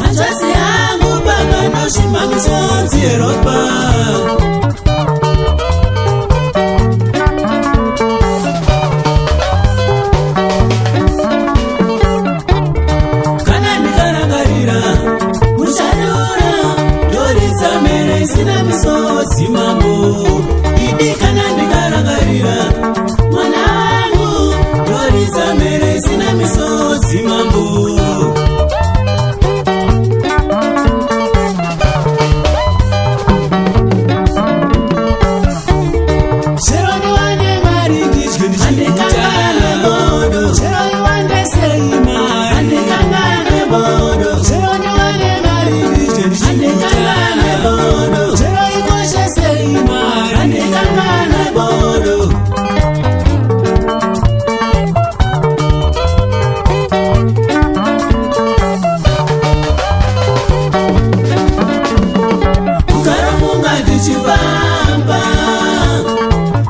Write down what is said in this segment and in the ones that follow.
Anjasi yangu baba no shimamisonzi Europa. Kana ndikarangarira mushadura ndoriza mere sina misonzi mambo. Idi kana ndikarangarira mwana wangu ndoriza mere sina misonzi mambo.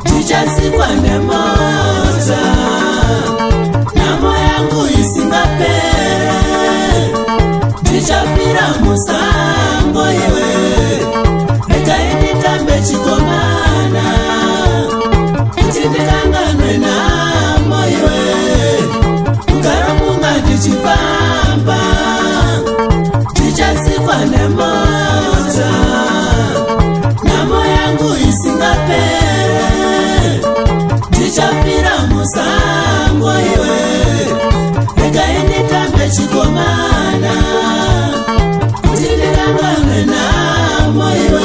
Tichasikwa nemota namo yangu isingapere. Tichapira musango iwe rega inditambe chikomana kuti ndikanganwe namo iwe. Kugara munga ndichifamba tichasikwa nemota namo yangu isingapere. Tichapira musango iwe rega inditambe chikomana kuti ndikanganwe namo iwe.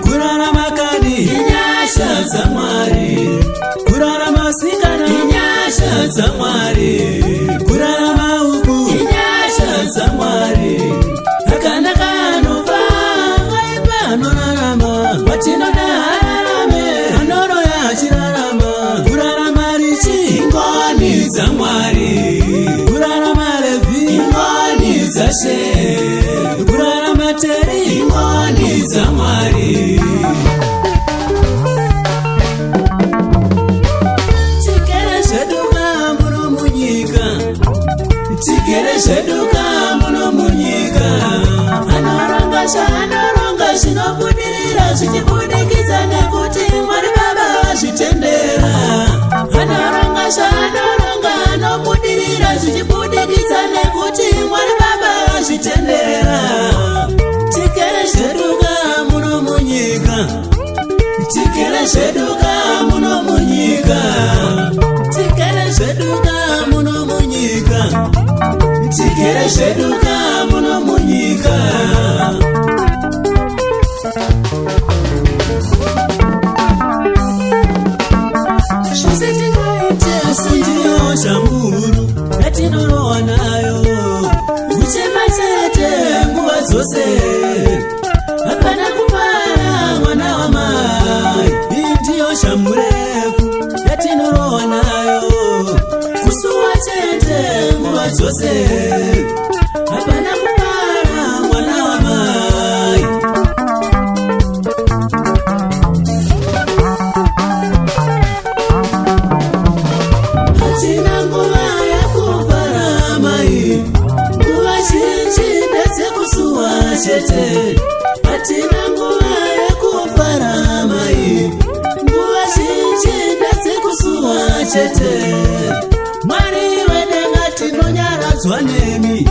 Kurara makadi inyasha za Mwari. Kurara masikana inyasha za Mwari. Kurara mauku inyasha za Mwari. Akana kanova waipa norarama watino narame anoro ya chirarama. Kurara marichi ingoni za Mwari. Kurara malevi ingoni za she. Kurara materi ingoni za Mwari. Chikere sheduka muno munyika. Chikere sheduka muno munyika. Anoronga shinobudirira zvichibudikiza nekuti Mwari Baba zvitendera. Anoronga anobudirira zvichibudikiza nekuti Mwari Baba zvitendera. Chikere sheduka muno munyika. Chikere sheduka muno munyika. Chikere sheduka muno munyika. Chikere sheduka muno munyika. Sindiyo shamuru yatinorowa nayo kuchema chete nguva dzose. Hapana kufara mwana wa mai. Indiyo shamurefu yatinorowa nayo kusuwa chete nguva dzose hapana kubara mwana wa mai. Hatina nguva yakubara mai, nguva zhinji ndedzekusuwa chete. Hatina nguva yakubara mai, nguva zhinji ndedzekusuwa chete. Mwari wedenga tinonyaradzwa nemi,